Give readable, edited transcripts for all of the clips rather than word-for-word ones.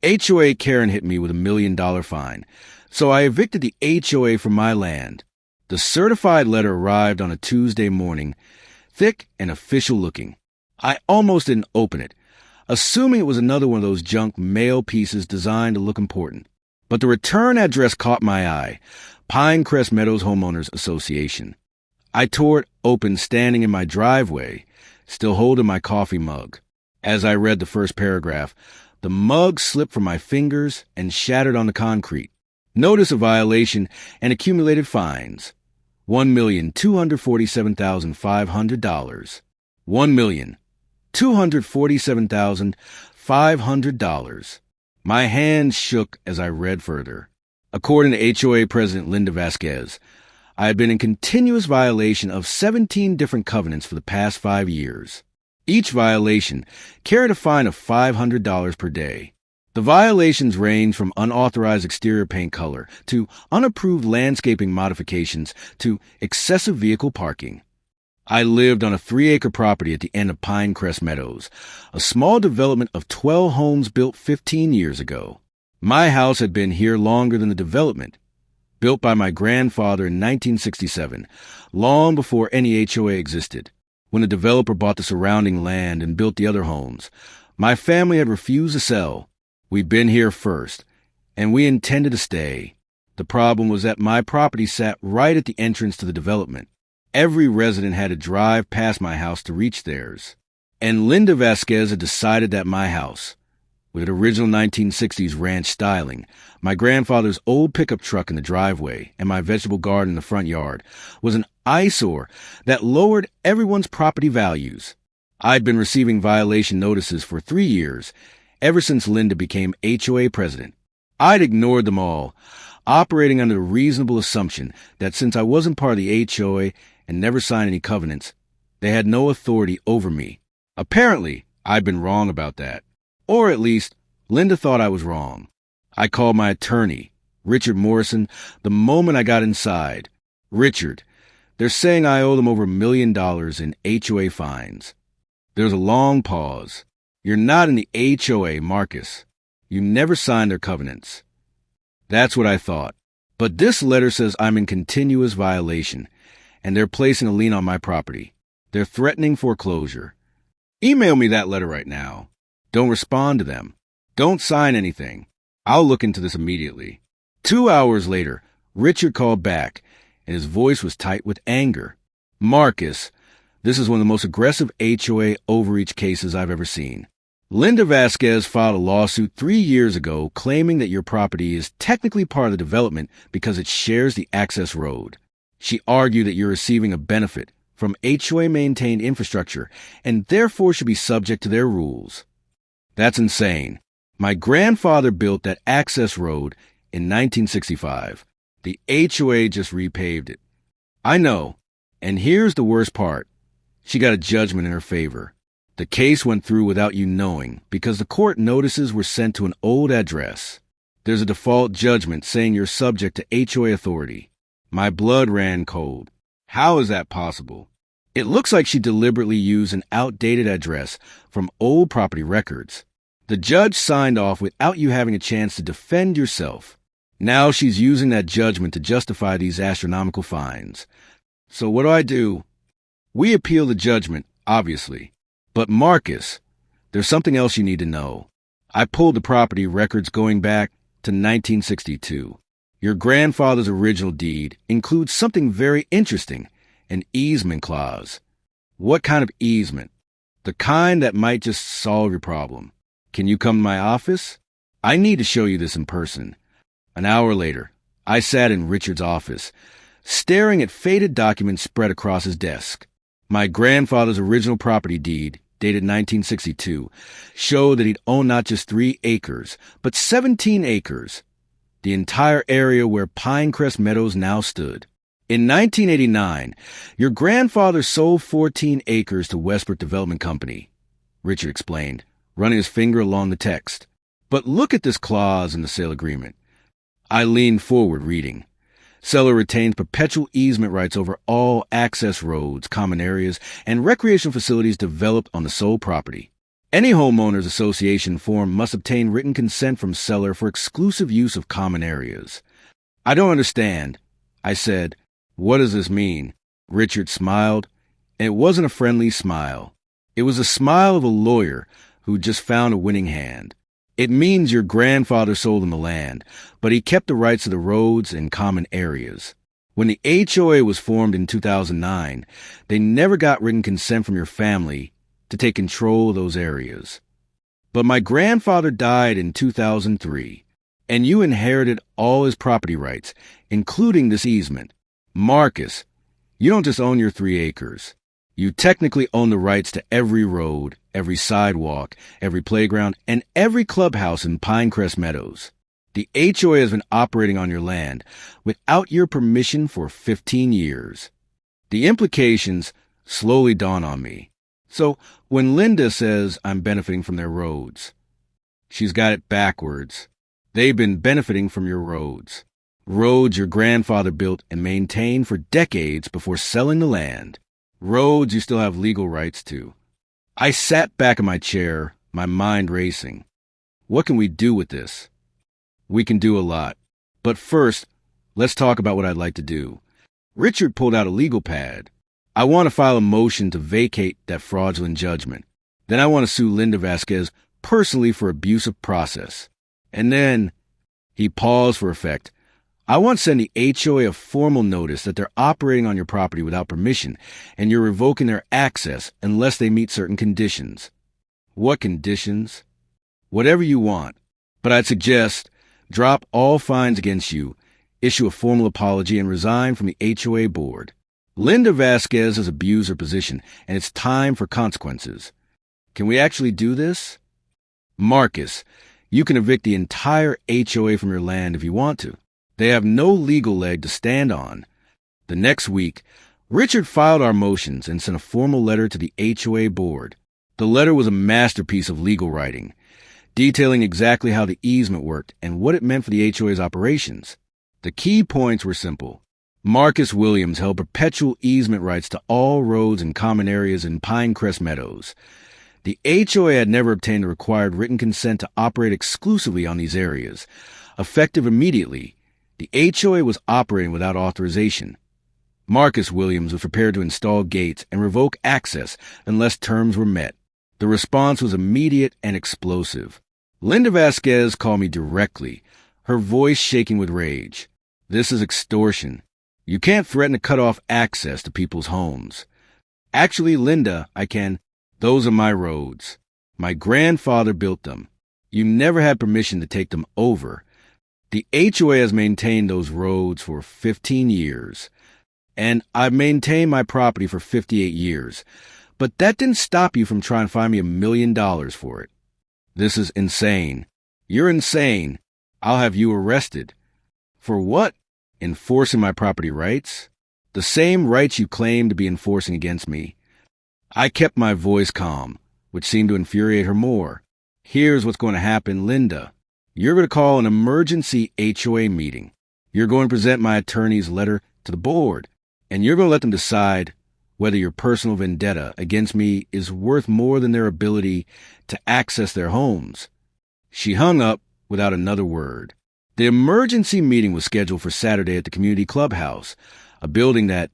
HOA Karen hit me with $1 million fine, so I evicted the HOA from my land. The certified letter arrived on a Tuesday morning, thick and official looking. I almost didn't open it, assuming it was another one of those junk mail pieces designed to look important. But the return address caught my eye, Pinecrest Meadows Homeowners Association. I tore it open standing in my driveway, still holding my coffee mug. As I read the first paragraph, the mug slipped from my fingers and shattered on the concrete. Notice of violation and accumulated fines. $1,247,500. $1,247,500. My hands shook as I read further. According to HOA President Linda Vasquez, I had been in continuous violation of 17 different covenants for the past 5 years. Each violation carried a fine of $500 per day. The violations range from unauthorized exterior paint color to unapproved landscaping modifications to excessive vehicle parking. I lived on a 3-acre property at the end of Pinecrest Meadows, a small development of 12 homes built 15 years ago. My house had been here longer than the development. Built by my grandfather in 1967, long before any HOA existed. When the developer bought the surrounding land and built the other homes, my family had refused to sell. We'd been here first, and we intended to stay. The problem was that my property sat right at the entrance to the development. Every resident had to drive past my house to reach theirs. And Linda Vasquez had decided that my house, with its original 1960s ranch styling, my grandfather's old pickup truck in the driveway, and my vegetable garden in the front yard, was an eyesore that lowered everyone's property values. I'd been receiving violation notices for 3 years, ever since Linda became HOA president. I'd ignored them all, operating under the reasonable assumption that since I wasn't part of the HOA and never signed any covenants, they had no authority over me. Apparently, I'd been wrong about that. Or at least, Linda thought I was wrong. I called my attorney, Richard Morrison, the moment I got inside. Richard, they're saying I owe them over $1 million in HOA fines. There was a long pause. You're not in the HOA, Marcus. You never signed their covenants. That's what I thought. But this letter says I'm in continuous violation, and they're placing a lien on my property. They're threatening foreclosure. Email me that letter right now. Don't respond to them. Don't sign anything. I'll look into this immediately. 2 hours later, Richard called back, and his voice was tight with anger. Marcus, this is one of the most aggressive HOA overreach cases I've ever seen. Linda Vasquez filed a lawsuit 3 years ago claiming that your property is technically part of the development because it shares the access road. She argued that you're receiving a benefit from HOA-maintained infrastructure and therefore should be subject to their rules. That's insane. My grandfather built that access road in 1965. The HOA just repaved it. I know. And here's the worst part. She got a judgment in her favor. The case went through without you knowing because the court notices were sent to an old address. There's a default judgment saying you're subject to HOA authority. My blood ran cold. How is that possible? It looks like she deliberately used an outdated address from old property records. The judge signed off without you having a chance to defend yourself. Now she's using that judgment to justify these astronomical fines. So what do? We appeal the judgment, obviously. But Marcus, there's something else you need to know. I pulled the property records going back to 1962. Your grandfather's original deed includes something very interesting, an easement clause. What kind of easement? The kind that might just solve your problem. Can you come to my office? I need to show you this in person. An hour later, I sat in Richard's office, staring at faded documents spread across his desk. My grandfather's original property deed, dated 1962, showed that he'd owned not just 3 acres, but 17 acres, the entire area where Pinecrest Meadows now stood. In 1989, your grandfather sold 14 acres to Westbrook Development Company, Richard explained, running his finger along the text. But look at this clause in the sale agreement. I leaned forward, reading. Seller retains perpetual easement rights over all access roads, common areas, and recreational facilities developed on the sold property. Any homeowners association form must obtain written consent from seller for exclusive use of common areas. I don't understand. I said, what does this mean? Richard smiled, and it wasn't a friendly smile. It was the smile of a lawyer who just found a winning hand. It means your grandfather sold him the land, but he kept the rights to the roads and common areas. When the HOA was formed in 2009, they never got written consent from your family to take control of those areas. But my grandfather died in 2003, and you inherited all his property rights, including this easement. Marcus, you don't just own your 3 acres. You technically own the rights to every road, every sidewalk, every playground, and every clubhouse in Pinecrest Meadows. The HOA has been operating on your land without your permission for 15 years. The implications slowly dawn on me. So when Linda says I'm benefiting from their roads, she's got it backwards. They've been benefiting from your roads. Roads your grandfather built and maintained for decades before selling the land. Roads you still have legal rights to. I sat back in my chair, my mind racing. What can we do with this? We can do a lot. But first, let's talk about what I'd like to do. Richard pulled out a legal pad. I want to file a motion to vacate that fraudulent judgment. Then I want to sue Linda Vasquez personally for abuse of process. And then, he paused for effect. I want to send the HOA a formal notice that they're operating on your property without permission, and you're revoking their access unless they meet certain conditions. What conditions? Whatever you want. But I'd suggest drop all fines against you, issue a formal apology, and resign from the HOA board. Linda Vasquez has abused her position, and it's time for consequences. Can we actually do this? Marcus, you can evict the entire HOA from your land if you want to. They have no legal leg to stand on. The next week, Richard filed our motions and sent a formal letter to the HOA board. The letter was a masterpiece of legal writing, detailing exactly how the easement worked and what it meant for the HOA's operations. The key points were simple. Marcus Williams held perpetual easement rights to all roads and common areas in Pinecrest Meadows. The HOA had never obtained the required written consent to operate exclusively on these areas. Effective immediately, the HOA was operating without authorization. Marcus Williams was prepared to install gates and revoke access unless terms were met. The response was immediate and explosive. Linda Vasquez called me directly, her voice shaking with rage. This is extortion. You can't threaten to cut off access to people's homes. Actually, Linda, I can. Those are my roads. My grandfather built them. You never had permission to take them over. The HOA has maintained those roads for 15 years. And I've maintained my property for 58 years. But that didn't stop you from trying to find me $1 million for it. This is insane. You're insane. I'll have you arrested. For what? Enforcing my property rights? The same rights you claim to be enforcing against me. I kept my voice calm, which seemed to infuriate her more. Here's what's going to happen, Linda. You're going to call an emergency HOA meeting. You're going to present my attorney's letter to the board, and you're going to let them decide whether your personal vendetta against me is worth more than their ability to access their homes. She hung up without another word. The emergency meeting was scheduled for Saturday at the community clubhouse, a building that,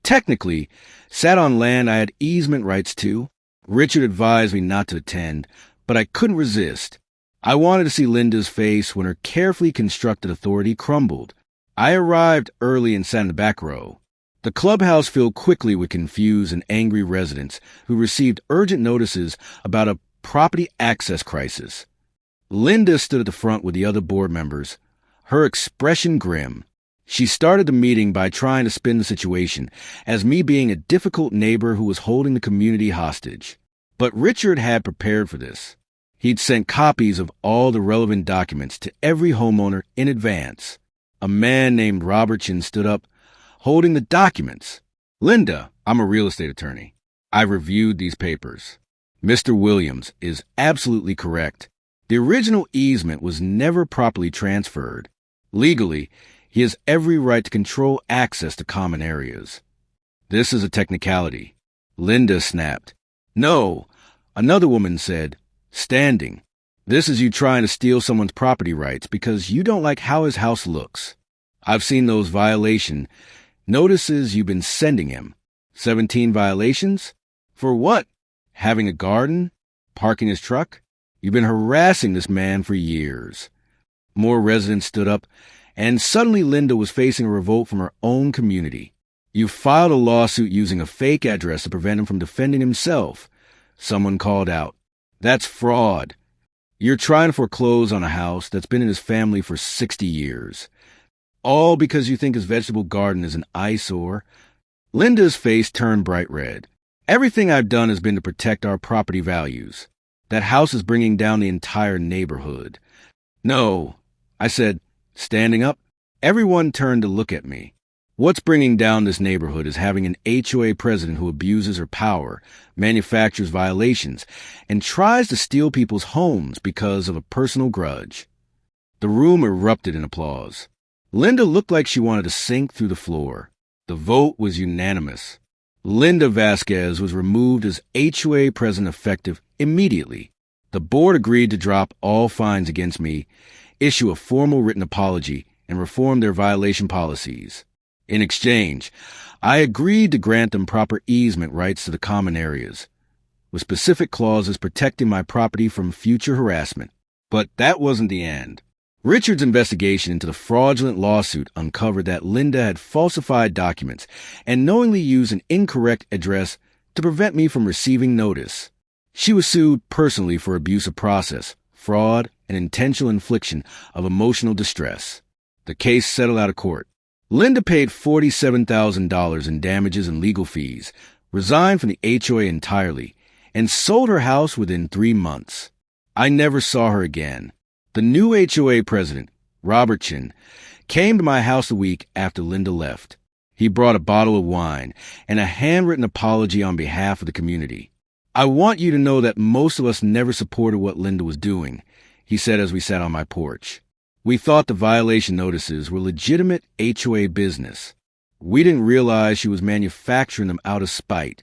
technically, sat on land I had easement rights to. Richard advised me not to attend, but I couldn't resist. I wanted to see Linda's face when her carefully constructed authority crumbled. I arrived early and sat in the back row. The clubhouse filled quickly with confused and angry residents who received urgent notices about a property access crisis. Linda stood at the front with the other board members, her expression grim. She started the meeting by trying to spin the situation as me being a difficult neighbor who was holding the community hostage. But Richard had prepared for this. He'd sent copies of all the relevant documents to every homeowner in advance. A man named Robertson stood up, holding the documents. Linda, I'm a real estate attorney. I've reviewed these papers. Mr. Williams is absolutely correct. The original easement was never properly transferred. Legally, he has every right to control access to common areas. This is a technicality. Linda snapped. No, another woman said, Standing. This is you trying to steal someone's property rights because you don't like how his house looks. I've seen those violation notices you've been sending him. 17 violations? For what? Having a garden? Parking his truck? You've been harassing this man for years. More residents stood up, and suddenly Linda was facing a revolt from her own community. You filed a lawsuit using a fake address to prevent him from defending himself. Someone called out, "That's fraud. You're trying to foreclose on a house that's been in his family for 60 years. All because you think his vegetable garden is an eyesore." Linda's face turned bright red. "Everything I've done has been to protect our property values. That house is bringing down the entire neighborhood." "No," I said, standing up. Everyone turned to look at me. "What's bringing down this neighborhood is having an HOA president who abuses her power, manufactures violations, and tries to steal people's homes because of a personal grudge." The room erupted in applause. Linda looked like she wanted to sink through the floor. The vote was unanimous. Linda Vasquez was removed as HOA president effective immediately. The board agreed to drop all fines against me, issue a formal written apology, and reform their violation policies. In exchange, I agreed to grant them proper easement rights to the common areas, with specific clauses protecting my property from future harassment. But that wasn't the end. Richard's investigation into the fraudulent lawsuit uncovered that Linda had falsified documents and knowingly used an incorrect address to prevent me from receiving notice. She was sued personally for abuse of process, fraud, and intentional infliction of emotional distress. The case settled out of court. Linda paid $47,000 in damages and legal fees, resigned from the HOA entirely, and sold her house within 3 months. I never saw her again. The new HOA president, Robert Chin, came to my house a week after Linda left. He brought a bottle of wine and a handwritten apology on behalf of the community. "I want you to know that most of us never supported what Linda was doing," he said as we sat on my porch. "We thought the violation notices were legitimate HOA business. We didn't realize she was manufacturing them out of spite."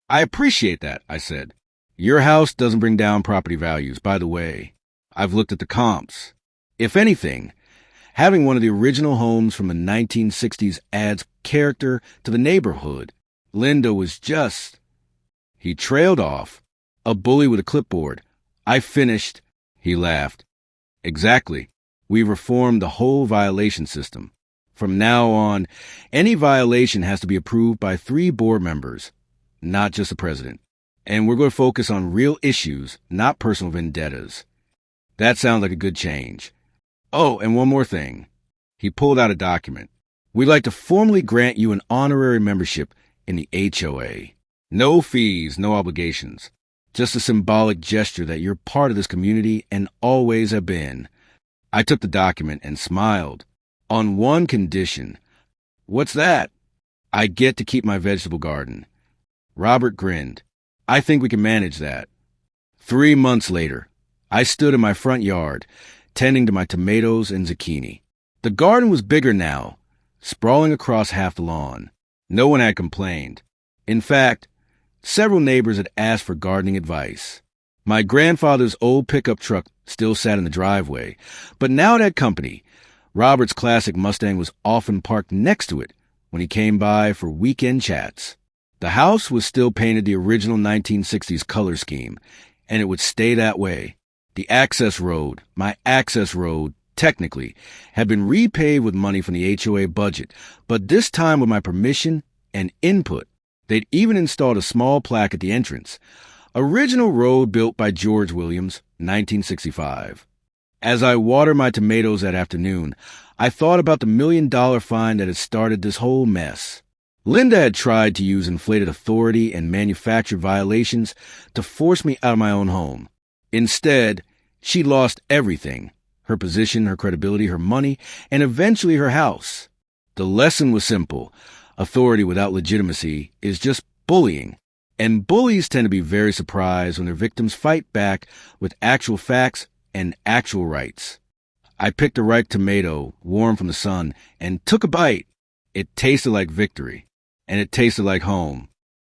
"I appreciate that," I said. "Your house doesn't bring down property values, by the way. I've looked at the comps. If anything, having one of the original homes from the 1960s adds character to the neighborhood. Linda was just..." He trailed off, a bully with a clipboard. "I finished." He laughed. "Exactly. We reformed the whole violation system. From now on, any violation has to be approved by 3 board members, not just the president. And we're going to focus on real issues, not personal vendettas." That sounds like a good change. "Oh, and one more thing." He pulled out a document. "We'd like to formally grant you an honorary membership in the HOA. No fees, no obligations. Just a symbolic gesture that you're part of this community and always have been." I took the document and smiled. "On one condition." "What's that?" "I get to keep my vegetable garden." Robert grinned. "I think we can manage that." 3 months later, I stood in my front yard, tending to my tomatoes and zucchini. The garden was bigger now, sprawling across half the lawn. No one had complained. In fact, several neighbors had asked for gardening advice. My grandfather's old pickup truck still sat in the driveway, but now it had company. Robert's classic Mustang was often parked next to it when he came by for weekend chats. The house was still painted the original 1960s color scheme, and it would stay that way. The access road, my access road, technically, had been repaved with money from the HOA budget, but this time with my permission and input. They'd even installed a small plaque at the entrance. "Original road built by George Williams, 1965. As I watered my tomatoes that afternoon, I thought about the $1 million fine that had started this whole mess. Linda had tried to use inflated authority and manufactured violations to force me out of my own home. Instead, she lost everything: her position, her credibility, her money, and eventually her house. The lesson was simple. Authority without legitimacy is just bullying. And bullies tend to be very surprised when their victims fight back with actual facts and actual rights. I picked a ripe tomato, warm from the sun, and took a bite. It tasted like victory, and it tasted like home.